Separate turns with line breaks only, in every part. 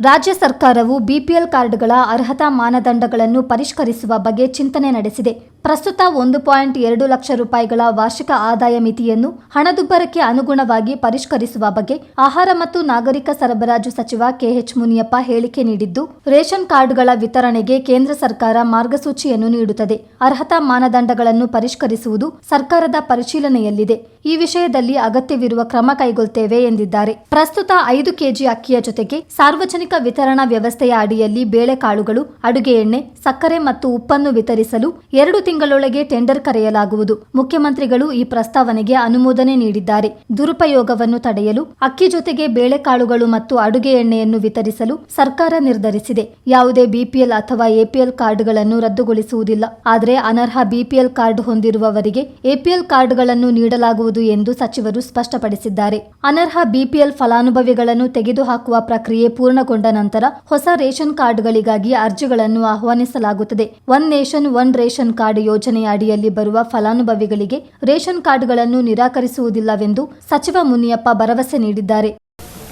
ರಾಜ್ಯ ಸರ್ಕಾರವು ಬಿಪಿಎಲ್ ಕಾರ್ಡ್ಗಳ ಅರ್ಹತಾ ಮಾನದಂಡಗಳನ್ನು ಪರಿಷ್ಕರಿಸುವ ಬಗ್ಗೆ ಚಿಂತನೆ ನಡೆಸಿದೆ. ಪ್ರಸ್ತುತ 1.2 ಲಕ್ಷ ರೂಪಾಯಿಗಳ ವಾರ್ಷಿಕ ಆದಾಯ ಮಿತಿಯನ್ನು ಹಣದುಬ್ಬರಕ್ಕೆ ಅನುಗುಣವಾಗಿ ಪರಿಷ್ಕರಿಸುವ ಬಗ್ಗೆ ಆಹಾರ ಮತ್ತು ನಾಗರಿಕ ಸರಬರಾಜು ಸಚಿವ ಕೆಎಚ್ ಮುನಿಯಪ್ಪ ಹೇಳಿಕೆ ನೀಡಿದ್ದು, ರೇಷನ್ ಕಾರ್ಡ್ಗಳ ವಿತರಣೆಗೆ ಕೇಂದ್ರ ಸರ್ಕಾರ ಮಾರ್ಗಸೂಚಿಯನ್ನು ನೀಡುತ್ತದೆ. ಅರ್ಹತಾ ಮಾನದಂಡಗಳನ್ನು ಪರಿಷ್ಕರಿಸುವುದು ಸರ್ಕಾರದ ಪರಿಶೀಲನೆಯಲ್ಲಿದೆ. ಈ ವಿಷಯದಲ್ಲಿ ಅಗತ್ಯವಿರುವ ಕ್ರಮ ಕೈಗೊಳ್ಳುತ್ತೇವೆ ಎಂದಿದ್ದಾರೆ. ಪ್ರಸ್ತುತ 5 ಕೆಜಿ ಅಕ್ಕಿಯ ಜೊತೆಗೆ ಸಾರ್ವಜನಿಕ ವಿತರಣಾ ವ್ಯವಸ್ಥೆಯ ಅಡಿಯಲ್ಲಿ ಬೇಳೆಕಾಳುಗಳು, ಅಡುಗೆ ಎಣ್ಣೆ, ಸಕ್ಕರೆ ಮತ್ತು ಉಪ್ಪನ್ನು ವಿತರಿಸಲು 2 ತಿಂಗಳೊಳಗೆ ಟೆಂಡರ್ ಕರೆಯಲಾಗುವುದು. ಮುಖ್ಯಮಂತ್ರಿಗಳು ಈ ಪ್ರಸ್ತಾವನೆಗೆ ಅನುಮೋದನೆ ನೀಡಿದ್ದಾರೆ. ದುರುಪಯೋಗವನ್ನು ತಡೆಯಲು ಅಕ್ಕಿ ಜೊತೆಗೆ ಬೇಳೆಕಾಳುಗಳು ಮತ್ತು ಅಡುಗೆ ಎಣ್ಣೆಯನ್ನು ವಿತರಿಸಲು ಸರ್ಕಾರ ನಿರ್ಧರಿಸಿದೆ. ಯಾವುದೇ ಬಿಪಿಎಲ್ ಅಥವಾ ಎಪಿಎಲ್ ಕಾರ್ಡ್ಗಳನ್ನು ರದ್ದುಗೊಳಿಸುವುದಿಲ್ಲ. ಆದರೆ ಅನರ್ಹ ಬಿಪಿಎಲ್ ಕಾರ್ಡ್ ಹೊಂದಿರುವವರಿಗೆ ಎಪಿಎಲ್ ಕಾರ್ಡ್ಗಳನ್ನು ನೀಡಲಾಗುವುದು ಎಂದು ಸಚಿವರು ಸ್ಪಷ್ಟಪಡಿಸಿದ್ದಾರೆ. ಅನರ್ಹ ಬಿಪಿಎಲ್ ಫಲಾನುಭವಿಗಳನ್ನು ತೆಗೆದುಹಾಕುವ ಪ್ರಕ್ರಿಯೆ ಪೂರ್ಣಗೊಂಡ ನಂತರ ಹೊಸ ರೇಷನ್ ಕಾರ್ಡ್ಗಳಿಗಾಗಿ ಅರ್ಜಿಗಳನ್ನು ಆಹ್ವಾನಿಸಲಾಗುತ್ತದೆ. One nation one ration card ಯೋಜನೆಯ ಅಡಿಯಲ್ಲಿ ಬರುವ ಫಲಾನುಭವಿಗಳಿಗೆ ರೇಷನ್ ಕಾರ್ಡ್ಗಳನ್ನು ನಿರಾಕರಿಸುವುದಿಲ್ಲವೆಂದು ಸಚಿವ ಮುನಿಯಪ್ಪ ಭರವಸೆ ನೀಡಿದ್ದಾರೆ.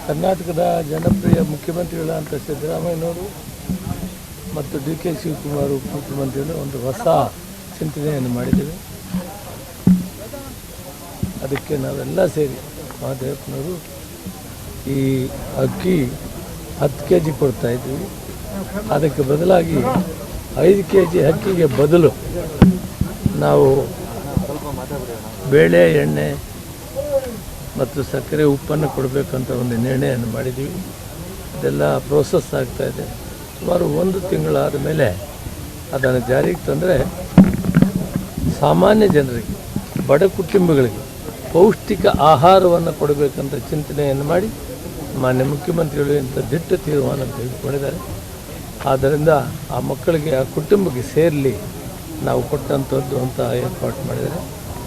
ಕರ್ನಾಟಕದ ಜನಪ್ರಿಯ ಮುಖ್ಯಮಂತ್ರಿಗಳಂತ ಸಿದ್ದರಾಮಯ್ಯನವರು ಮತ್ತು ಡಿ.ಕೆ. ಶಿವಕುಮಾರ್ ಮುಖ್ಯಮಂತ್ರಿಗಳು ಒಂದು ಹೊಸ ಚಿಂತನೆಯನ್ನು ಮಾಡಿದ್ದೇವೆ. ಅದಕ್ಕೆ ನಾವೆಲ್ಲ ಸೇರಿ ಮಹದೇವಪ್ಪನವರು ಈ ಅಕ್ಕಿ 10 ಕೆಜಿ ಕೊಡ್ತಾ ಇದ್ದೀವಿ. ಅದಕ್ಕೆ ಬದಲಾಗಿ 5 ಕೆಜಿ ಅಕ್ಕಿಗೆ ಬದಲು ನಾವು ಬೇಳೆ, ಎಣ್ಣೆ ಮತ್ತು ಸಕ್ಕರೆ, ಉಪ್ಪನ್ನು ಕೊಡಬೇಕಂತ ಒಂದು ನಿರ್ಣಯವನ್ನು ಮಾಡಿದ್ದೀವಿ. ಇದೆಲ್ಲ ಪ್ರೋಸೆಸ್ ಆಗ್ತಾಯಿದೆ. ಸುಮಾರು 1 ತಿಂಗಳಾದ ಮೇಲೆ ಅದನ್ನು ಜಾರಿಗೆ ತಂದರೆ ಸಾಮಾನ್ಯ ಜನರಿಗೆ, ಬಡ ಕುಟುಂಬಗಳಿಗೆ ಪೌಷ್ಟಿಕ ಆಹಾರವನ್ನು ಕೊಡಬೇಕಂತ ಚಿಂತನೆಯನ್ನು ಮಾಡಿ ಮಾನ್ಯ ಮುಖ್ಯಮಂತ್ರಿಗಳು ಇಂಥ ದಿಟ್ಟ ತೀರ್ಮಾನ ತೆಗೆದುಕೊಂಡಿದ್ದಾರೆ. ಆದ್ದರಿಂದ ಆ ಮಕ್ಕಳಿಗೆ, ಆ ಕುಟುಂಬಕ್ಕೆ ಸೇರಲಿ ನಾವು ಕೊಟ್ಟಂಥದ್ದು ಅಂತ ಏರ್ಪಾಡು ಮಾಡಿದರೆ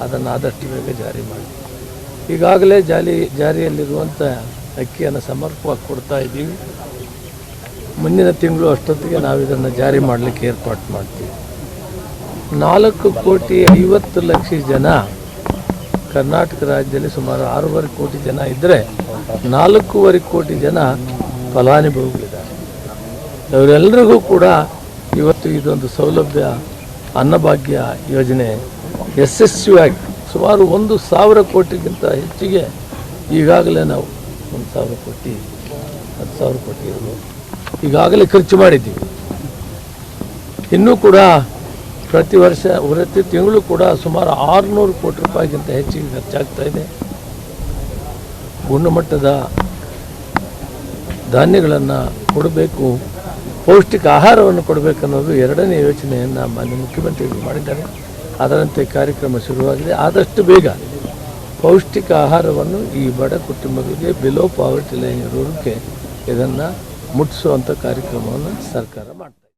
ಅದನ್ನು ಆದಷ್ಟು ಬೇಗ ಜಾರಿ ಮಾಡಿ. ಈಗಾಗಲೇ ಜಾರಿಯಲ್ಲಿರುವಂಥ ಅಕ್ಕಿಯನ್ನು ಸಮರ್ಪಕವಾಗಿ ಕೊಡ್ತಾ ಇದ್ದೀವಿ. ಮುಂದಿನ ತಿಂಗಳು ಅಷ್ಟೊತ್ತಿಗೆ ನಾವು ಇದನ್ನು ಜಾರಿ ಮಾಡಲಿಕ್ಕೆ ಏರ್ಪಾಡು ಮಾಡ್ತೀವಿ. 4,50,00,000 ಜನ ಕರ್ನಾಟಕ ರಾಜ್ಯದಲ್ಲಿ ಸುಮಾರು 6.5 ಕೋಟಿ ಜನ ಇದ್ದರೆ 4.25 ಕೋಟಿ ಜನ ಫಲಾನುಭವಿಗಳಿದ್ದಾರೆ. ಅವರೆಲ್ಲರಿಗೂ ಕೂಡ ಇವತ್ತು ಇದೊಂದು ಸೌಲಭ್ಯ, ಅನ್ನಭಾಗ್ಯ ಯೋಜನೆ ಯಶಸ್ವಿಯಾಗಿ ಸುಮಾರು 1,000 ಕೋಟಿಗಿಂತ ಹೆಚ್ಚಿಗೆ ಈಗಾಗಲೇ ನಾವು 1,000 ಕೋಟಿ 10,000 ಕೋಟಿ ಇರ್ಬೋದು ಈಗಾಗಲೇ ಖರ್ಚು ಮಾಡಿದ್ದೀವಿ. ಇನ್ನೂ ಕೂಡ ಪ್ರತಿ ತಿಂಗಳು ಕೂಡ ಸುಮಾರು 600 ಕೋಟಿ ರೂಪಾಯಿಗಿಂತ ಹೆಚ್ಚಿಗೆ ಖರ್ಚಾಗ್ತಾ ಇದೆ. ಗುಣಮಟ್ಟದ ಧಾನ್ಯಗಳನ್ನು ಕೊಡಬೇಕು, ಪೌಷ್ಟಿಕ ಆಹಾರವನ್ನು ಕೊಡಬೇಕನ್ನೋದು 2ನೇ ಯೋಚನೆಯನ್ನು ಮಾನ್ಯ ಮುಖ್ಯಮಂತ್ರಿಗಳು ಮಾಡಿದ್ದಾರೆ. ಅದರಂತೆ ಕಾರ್ಯಕ್ರಮ ಶುರುವಾಗಿದೆ. ಆದಷ್ಟು ಬೇಗ ಪೌಷ್ಟಿಕ ಆಹಾರವನ್ನು ಈ ಬಡ ಕುಟುಂಬಗಳಿಗೆ, ಬಿಲೋ ಪಾವರ್ಟಿ ಲೈನ್ ಇರೋರಿಗೆ ಇದನ್ನು ಮುಟ್ಟಿಸುವಂಥ ಕಾರ್ಯಕ್ರಮವನ್ನು ಸರ್ಕಾರ ಮಾಡ್ತಾರೆ.